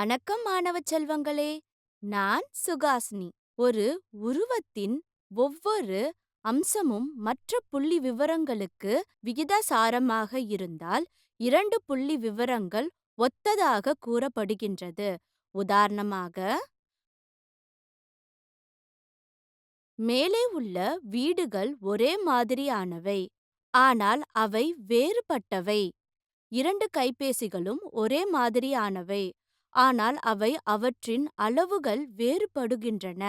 வணக்கம் மாணவ செல்வங்களே. நான் சுகாசினி. ஒரு உருவத்தின் ஒவ்வொரு அம்சமும் மற்ற புள்ளி விவரங்களுக்கு விகிதாசாரமாக இருந்தால் இரண்டு புள்ளி விவரங்கள் ஒத்ததாக கூறப்படுகின்றது. உதாரணமாக, மேலே உள்ள வீடுகள் ஒரே மாதிரியானவை, ஆனால் அவை வேறுபட்டவை. இரண்டு கைபேசிகளும் ஒரே மாதிரியானவை, ஆனால் அவை அவற்றின் அளவுகள் வேறுபடுகின்றன.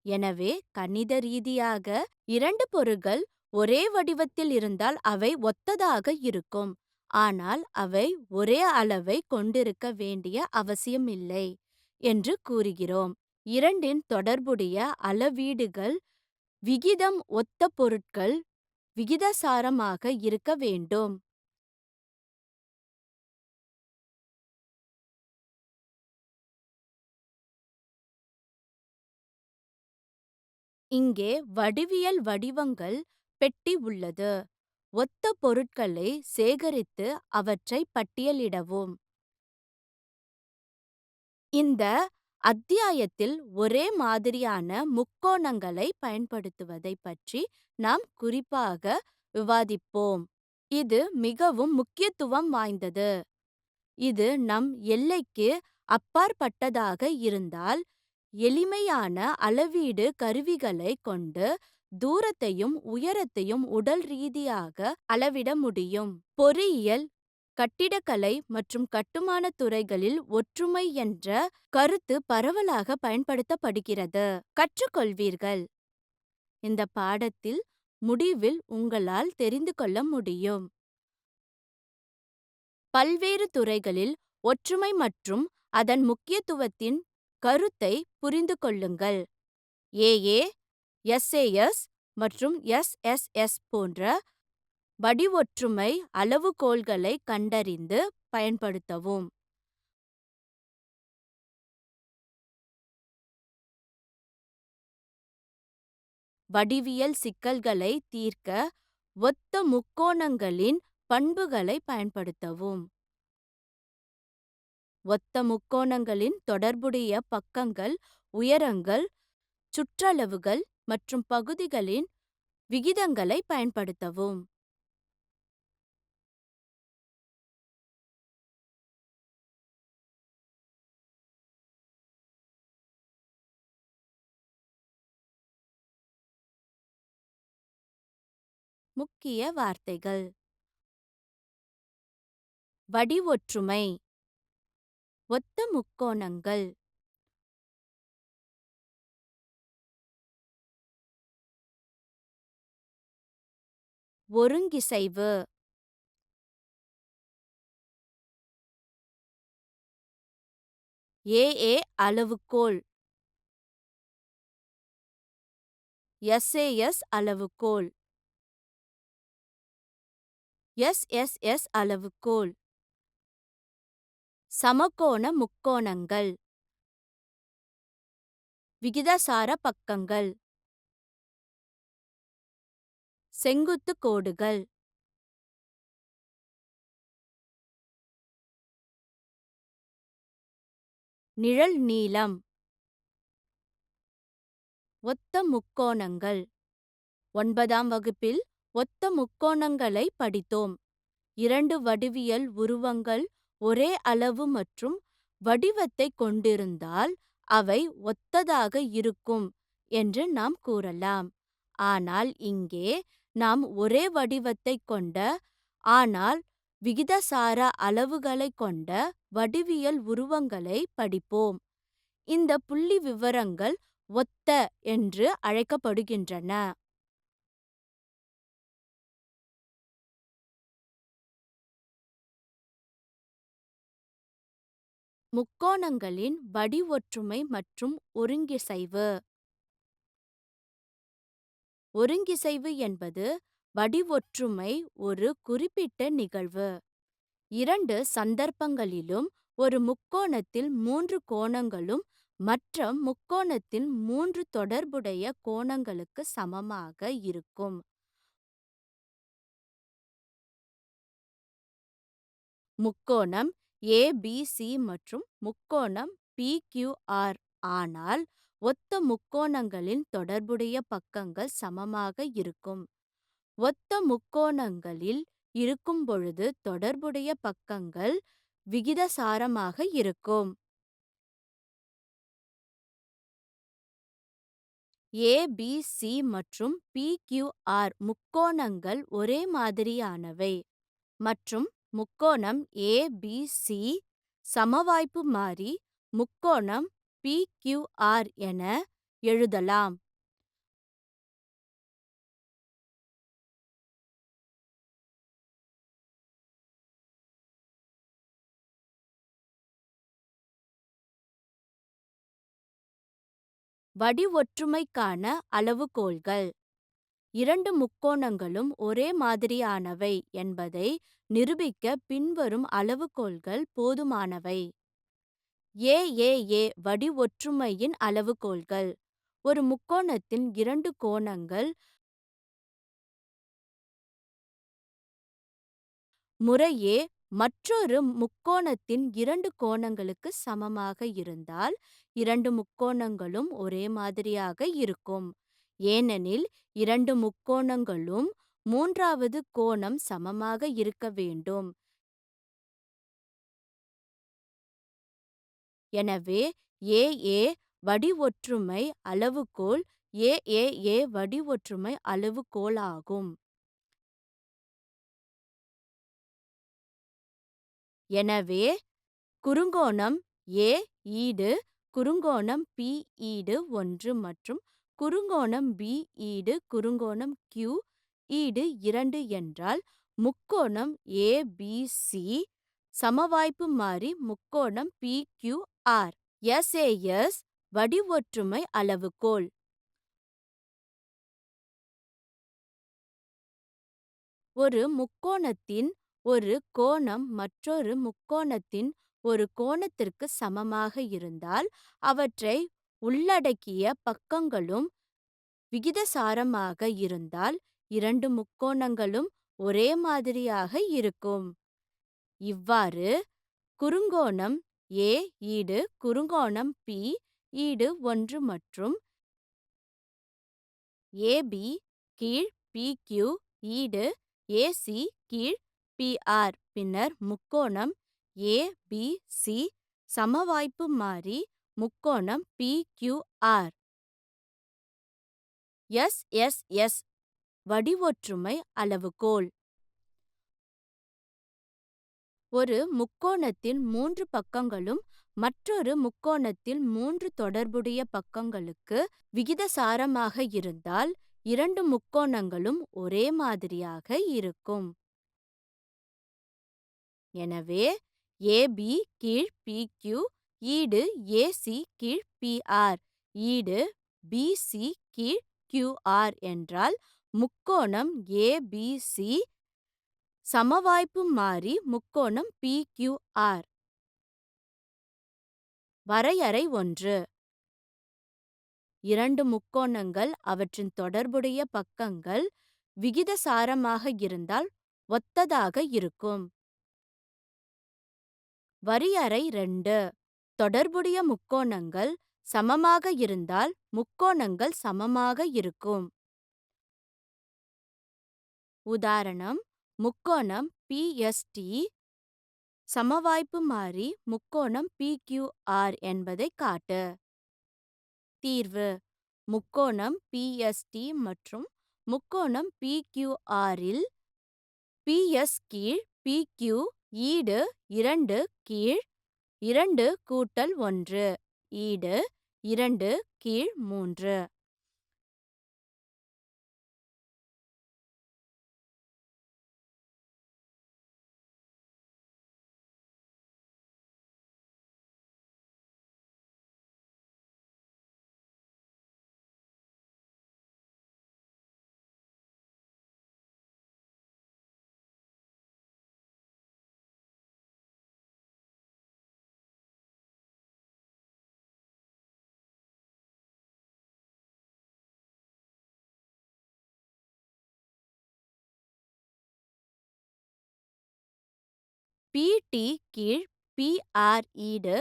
எனவே கணித ரீதியாக இரண்டு பொருள்கள் ஒரே வடிவத்தில் இருந்தால் அவை ஒத்ததாக இருக்கும், ஆனால் அவை ஒரே அளவை கொண்டிருக்க வேண்டிய அவசியமில்லை என்று கூறுகிறோம். இரண்டின் தொடர்புடைய அளவீடுகள் விகிதம் ஒத்த பொருட்கள் விகிதாசாரமாக இருக்க வேண்டும். இங்கே வடிவியல் வடிவங்கள் பெட்டி உள்ளது. ஒத்த பொருட்களை சேகரித்து அவற்றை பட்டியலிடவும். இந்த அத்தியாயத்தில் ஒரே மாதிரியான முக்கோணங்களை பயன்படுத்துவதை பற்றி நாம் குறிப்பாக விவாதிப்போம். இது மிகவும் முக்கியத்துவம் வாய்ந்தது. இது நம் எல்லைக்கு அப்பாற்பட்டதாக இருந்தால் எளிமையான அளவீடு கருவிகளை கொண்டு தூரத்தையும் உயரத்தையும் உடல் ரீதியாக அளவிட முடியும். பொறியியல், கட்டிடக்கலை மற்றும் கட்டுமான துறைகளில் ஒற்றுமை என்ற கருத்து பரவலாக பயன்படுத்தப்படுகிறது. கற்றுக்கொள்வீர்கள். இந்த பாடத்தில் முடிவில் உங்களால் தெரிந்து கொள்ள முடியும். பல்வேறு துறைகளில் ஒற்றுமை மற்றும் அதன் முக்கியத்துவத்தின் கருத்தை புரிந்து கொள்ளுங்கள். ஏஏ, எஸ்ஏஎஸ் மற்றும் எஸ்எஸ்எஸ் போன்ற வடிவொற்றுமை அளவுகோல்களை கண்டறிந்து பயன்படுத்தவும். வடிவியல் சிக்கல்களை தீர்க்க ஒத்த முக்கோணங்களின் பண்புகளை பயன்படுத்தவும். ஒத்த முக்கோணங்களின் தொடர்புடைய பக்கங்கள், உயரங்கள், சுற்றளவுகள் மற்றும் பகுதிகளின் விகிதங்களை பயன்படுத்தவும். முக்கிய வார்த்தைகள்: வடிவொற்றுமை, ஒத்த முக்கோணங்கள், ஒருங்கிசைவு, ஏஏ அளவுகோல், எஸ்ஏஎஸ் அளவுகோல், எஸ்எஸ்எஸ் அளவுகோல், சமகோண முக்கோணங்கள், விகிதாசார பக்கங்கள், செங்குத்து கோடுகள். நிழல் நீளம். ஒத்த முக்கோணங்கள். 9ஆம் வகுப்பில் ஒத்த முக்கோணங்களை படித்தோம். இரண்டு வடிவியல் உருவங்கள் ஒரே அளவு மற்றும் வடிவத்தை கொண்டிருந்தால் அவை ஒத்ததாக இருக்கும் என்று நாம் கூறலாம். ஆனால் இங்கே நாம் ஒரே வடிவத்தை கொண்ட ஆனால் விகிதாசார அளவுகளை கொண்ட வடிவியல் உருவங்களை படிப்போம். இந்த புள்ளி விவரங்கள் ஒத்த என்று அழைக்கப்படுகின்றன. முக்கோணங்களின் வடிவொற்றுமை மற்றும் ஒருங்கிசைவு. ஒருங்கிசைவு என்பது வடிவொற்றுமை ஒரு குறிப்பிட்ட நிகழ்வு. இரண்டு சந்தர்ப்பங்களிலும் ஒரு முக்கோணத்தில் மூன்று கோணங்களும் மற்ற முக்கோணத்தின் மூன்று தொடர்புடைய கோணங்களுக்கு சமமாக இருக்கும். முக்கோணம் ஏபிசி மற்றும் முக்கோணம் பிக்யூஆர். ஆனால் ஒத்த முக்கோணங்களின் தொடர்புடைய பக்கங்கள் சமமாக இருக்கும். ஒத்த முக்கோணங்களில் இருக்கும் பொழுது தொடர்புடைய பக்கங்கள் விகிதசாரமாக இருக்கும். ஏபிசி மற்றும் பிக்யூஆர் முக்கோணங்கள் ஒரே மாதிரியானவை மற்றும் முக்கோணம் ஏபிசி சமவாய்ப்பு மாறி முக்கோணம் பிக்யூஆர் என எழுதலாம். வடிவொற்றுமைக்கான அளவுகோல்கள். இரண்டு முக்கோணங்களும் ஒரே மாதிரியானவை என்பதை நிரூபிக்க பின்வரும் அளவுகோல்கள் போதுமானவை. ஏஏஏ வடிவொற்றுமையின் அளவுகோல்கள். ஒரு முக்கோணத்தின் இரண்டு கோணங்கள் முறையே மற்றொரு முக்கோணத்தின் இரண்டு கோணங்களுக்கு சமமாக இருந்தால் இரண்டு முக்கோணங்களும் ஒரே மாதிரியாக இருக்கும். ஏனெனில் இரண்டு முக்கோணங்களும் மூன்றாவது கோணம் சமமாக இருக்க வேண்டும். எனவே ஏஏ வடிவொற்றுமை அளவுகோல் ஏஏஏ வடிவொற்றுமை அளவுகோலாகும். எனவே குறுங்கோணம் ஏ ஈடு குறுங்கோணம் பி ஈடு 1 மற்றும் குறுங்கோணம் பி ஈடு குறுங்கோணம் கியூ ஈடு 2 என்றால் முக்கோணம் ஏபிசி சமவாய்ப்பு மாறி முக்கோணம் பிக்யூஆர். எஸ்ஏஎஸ் வடிவொற்றுமை அளவுகோல். ஒரு முக்கோணத்தின் ஒரு கோணம் மற்றொரு முக்கோணத்தின் ஒரு கோணத்திற்கு சமமாக இருந்தால் அவற்றை உள்ளடக்கிய பக்கங்களும் விகிதசாரமாக இருந்தால் இரண்டு முக்கோணங்களும் ஒரே மாதிரியாக இருக்கும். இவ்வாறு குறுங்கோணம் ஏ ஈடு குறுங்கோணம் பி ஈடு 1 மற்றும் ஏபி கீழ் பிக்யூ ஈடு ஏசி கீழ் பிஆர் பின்னர் முக்கோணம் ஏபிசி சமவாய்ப்பு மாறி முக்கோணம் பிக்யூஆர். எஸ்எஸ்எஸ் வடிவொற்றுமை அளவுகோல். ஒரு முக்கோணத்தின் மூன்று பக்கங்களும் மற்றொரு முக்கோணத்தில் மூன்று தொடர்புடைய பக்கங்களுக்கு விகிதசாரமாக இருந்தால் இரண்டு முக்கோணங்களும் ஒரே மாதிரியாக இருக்கும். எனவே ஏபி கீழ் பிக்யூ ஈடு ஏசி கீழ் பிஆர் ஈடு பிசி கீழ் கியூஆர் என்றால் முக்கோணம் ஏபிசி சமவாய்ப்பு மாறி முக்கோணம் பிக்யூஆர். வரையறை 1. இரண்டு முக்கோணங்கள் அவற்றின் தொடர்புடைய பக்கங்கள் விகிதசாரமாக இருந்தால் ஒத்ததாக இருக்கும். வரையறை 2. தொடர்புடைய முக்கோணங்கள் சமமாக இருந்தால் முக்கோணங்கள் சமமாக இருக்கும். உதாரணம் முக்கோணம் பிஎஸ்டி சமவாய்ப்பு மாறி முக்கோணம் பிக்யூஆர் என்பதை காட்டு. தீர்வு. முக்கோணம் பிஎஸ்டி மற்றும் முக்கோணம் பிக்யூஆரில் பிஎஸ் கீழ் பிக்யூ ஈடு 2 கீழ் 2 கூட்டல் 1 ஈடு 2 கீழ் 3. பிடி கீழ் PR ஈடு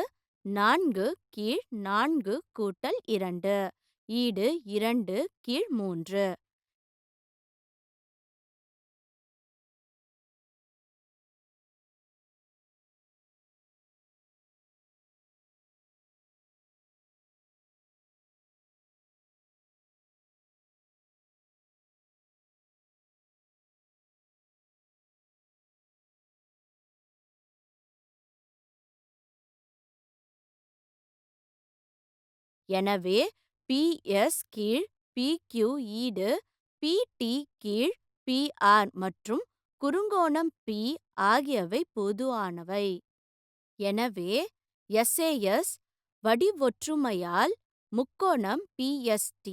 4 கீழ் 4 கூட்டல் 2 ஈடு 2 கீழ் 3. எனவே PS கீழ் PQ ஈடு PT கீழ் PR மற்றும் குறுங்கோணம் P ஆகியவை பொதுவானவை. எனவே SAS வடிவொற்றுமையால் முக்கோணம் PST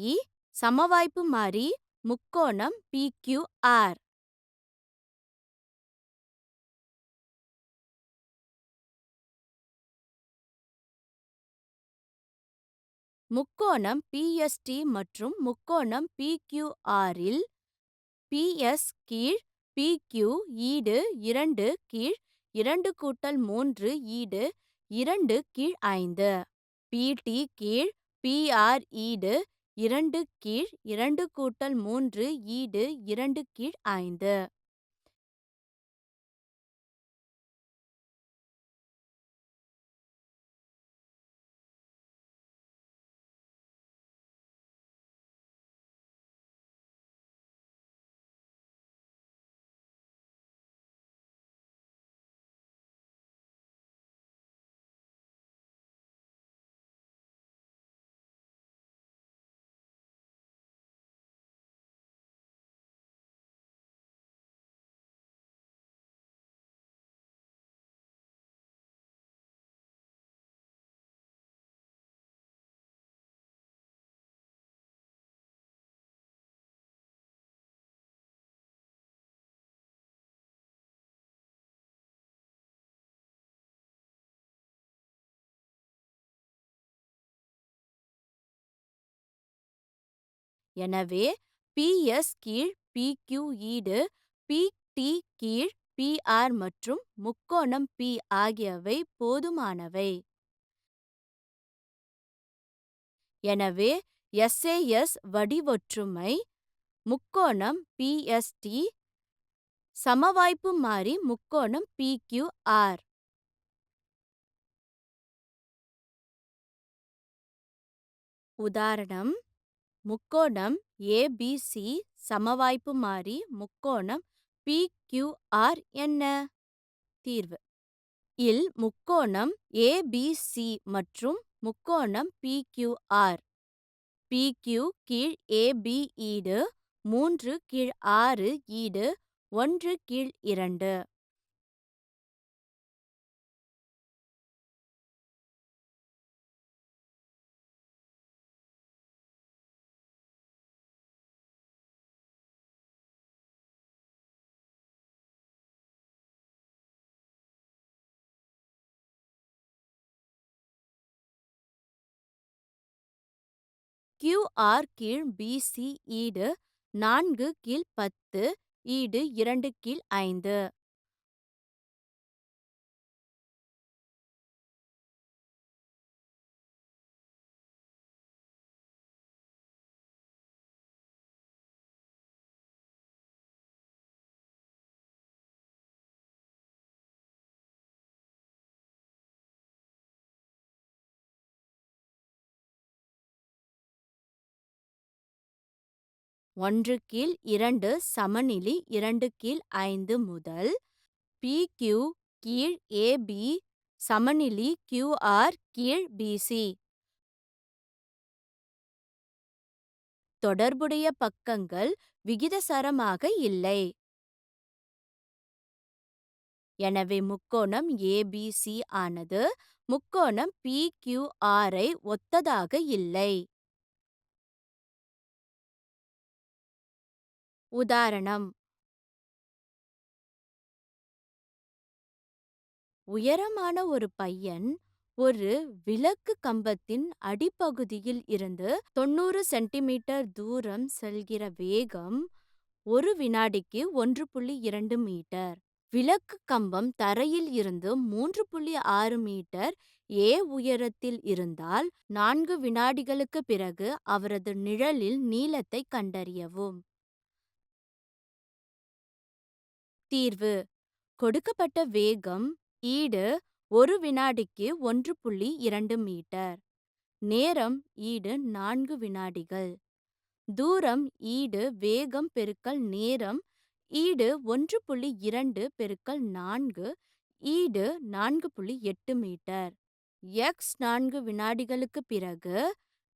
சமவாய்ப்பு மாறி முக்கோணம் PQR. முக்கோணம் PST மற்றும் முக்கோணம் PQR இல் PS கீழ் PQ ஈடு 2 கீழ் 2 கூட்டல் 3 ஈடு 2 கீழ் 5. PT கீழ் PR ஈடு 2 கீழ் 2 கூட்டல் 3 ஈடு 2 கீழ் 5. எனவே PS கீழ் PQ ஈடு PT கீழ் PR மற்றும் முக்கோணம் P ஆகியவை போதுமானவை. எனவே SAS வடிவொற்றுமை முக்கோணம் PST சமவாய்ப்பு மாறி முக்கோணம் PQR. உதாரணம் முக்கோணம் ABC சமவாய்ப்பு மாறி முக்கோணம் PQR என்ன? தீர்வு இல் முக்கோணம் ABC மற்றும் முக்கோணம் PQR. PQ கீழ் AB ஈடு 3 கீழ் 6 ஈடு 1 கீழ் 2. QR கீழ் BC ஈடு 4 கீழ் 10 ஈடு 2 கீழ் 5. ஒன்று கீழ் 2 சமனிலி 2 கீழ் 5 முதல் PQ கீழ் AB சமனிலி QR கீழ் BC. தொடர்புடைய பக்கங்கள் விகிதசரமாக இல்லை. எனவே முக்கோணம் ABC ஆனது முக்கோணம் PQR ஐ ஒத்ததாக இல்லை. உதாரணம் உயரமான ஒரு பையன் ஒரு விளக்கு கம்பத்தின் அடிப்பகுதியில் இருந்து 90 சென்டிமீட்டர் தூரம் செல்கிற வேகம் ஒரு வினாடிக்கு 1.2 மீட்டர். விளக்கு கம்பம் தரையில் இருந்து 3.6 மீட்டர் உயரத்தில் இருந்தால் 4 வினாடிகளுக்கு பிறகு அவரது நிழலின் நீளத்தை கண்டறியவும். தீர்வு: கொடுக்கப்பட்ட வேகம் ஈடு 1 வினாடிக்கு 1.2 மீட்டர். நேரம் ஈடு 4 வினாடிகள். தூரம் ஈடு வேகம் பெருக்கல் நேரம் ஈடு 1.2 பெருக்கல் 4 ஈடு 4.8 மீட்டர். x 4 வினாடிகளுக்கு பிறகு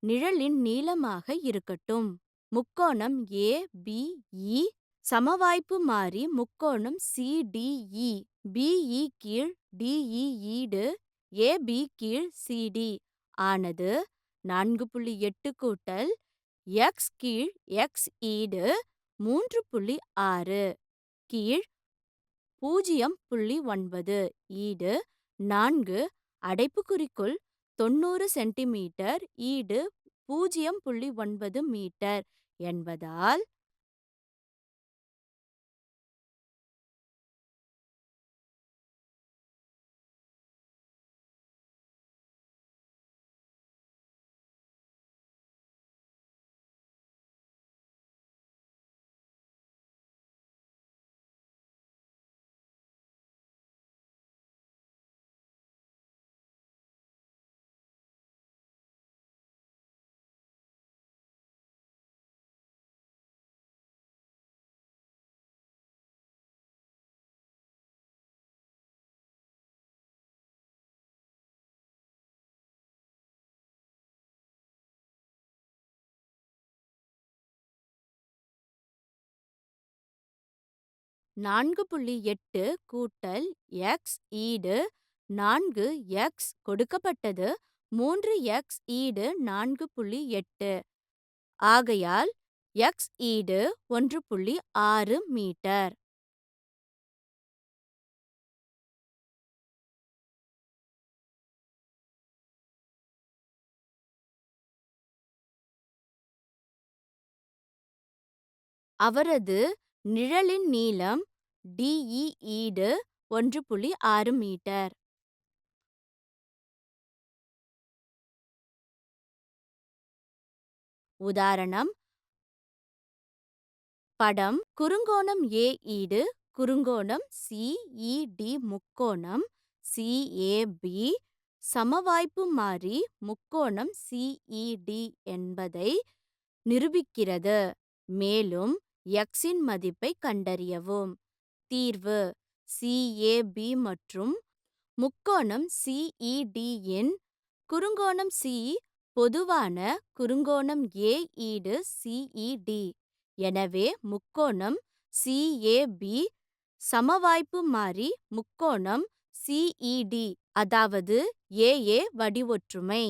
நிழலின் நீளமாக இருக்கட்டும். முக்கோணம் ABE சமவாய்ப்பு மாறி முக்கோணம் CDE. BE கீழ் DE ஈடு AB கீழ் CD ஆனது 4.8 கூட்டல் x கீழ் x ஈடு 3.6 கீழ் 0.9 ஈடு 4 அடைப்புக்குறிக்குள் 90 சென்டிமீட்டர் ஈடு 0.9 மீட்டர் என்பதால் நான்கு 4.8 கூட்டல் x ஈடு 4x கொடுக்கப்பட்டது 3x ஈடு 4.8 ஆகையால் x ஈடு 1.6 மீட்டர். அவரது நிழலின் நீளம் DE ஈடு 1.6 மீட்டர். உதாரணம் படம் குறுங்கோணம் A ஈடு குறுங்கோணம் CED முக்கோணம் CAB சமவாய்ப்பு மாறி முக்கோணம் CED என்பதை நிரூபிக்கிறது. மேலும் x இன் மதிப்பை கண்டறியவும். தீர்வு: CAB மற்றும் முக்கோணம் CED இன் குறுங்கோணம் C பொதுவான குறுங்கோணம் A ஈடு CED. எனவே முக்கோணம் CAB சமவாய்ப்பு மாறி முக்கோணம் CED அதாவது AA வடிவொற்றுமை.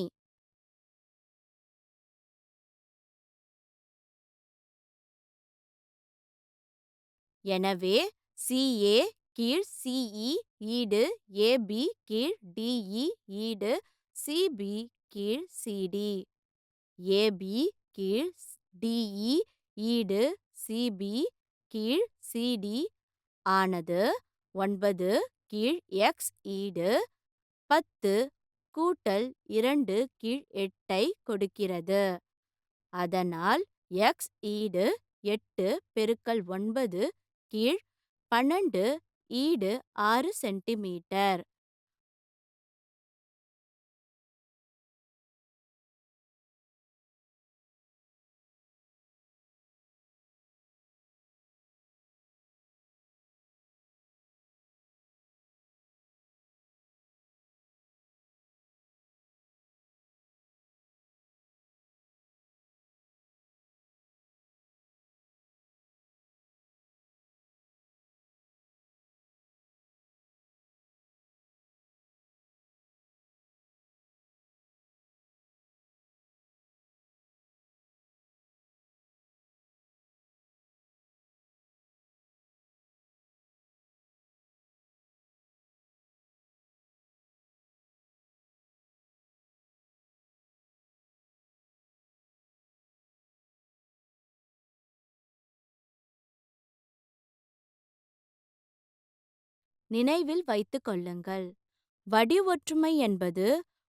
எனவே CA கீழ் CE ஈடு AB கீழ் DE ஈடு CB கீழ் CD. AB கீழ் DE ஈடு CB கீழ் CD ஆனது 9 கீழ் x ஈடு 10 கூட்டல் 2 கீழ் 8 ஐ கொடுக்கிறது. அதனால் x ஈடு 8 பெருக்கல் 9 கீழ் 12 ஈடு 6 சென்டிமீட்டர். நினைவில் வைத்துக் கொள்ளுங்கள். வடிவொற்றுமை என்பது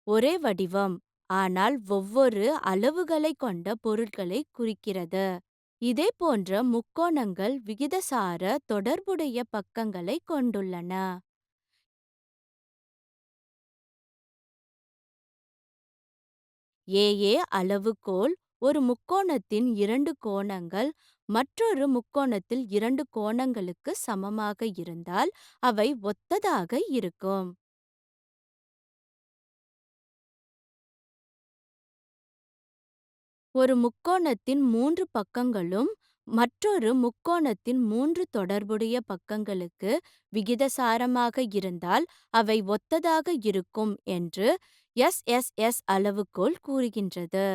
ஒரே வடிவம், ஆனால் ஒவ்வொரு அளவுகளைக் கொண்ட பொருட்களைக் குறிக்கிறது. இதேபோன்ற முக்கோணங்கள் விகிதாசார தொடர்புடைய பக்கங்களைக் கொண்டுள்ளன. ஏஏ அளவுகோல் ஒரு முக்கோணத்தின் இரண்டு கோணங்கள் மற்றொரு முக்கோணத்தில் இரண்டு கோணங்களுக்கு சமமாக இருந்தால் அவை ஒத்ததாக இருக்கும். ஒரு முக்கோணத்தின் மூன்று பக்கங்களும் மற்றொரு முக்கோணத்தின் மூன்று தொடர்புடைய பக்கங்களுக்கு விகிதாசாரமாக இருந்தால் அவை ஒத்ததாக இருக்கும் என்று எஸ்எஸ்எஸ் அளவுகோல் கூறுகின்றது.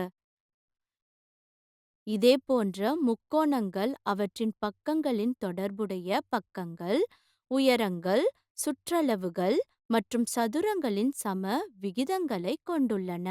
இதேபோன்ற முக்கோணங்கள் அவற்றின் பக்கங்களின் தொடர்புடைய பக்கங்கள், உயரங்கள், சுற்றளவுகள் மற்றும் சதுரங்களின் சம விகிதங்களைக் கொண்டுள்ளன.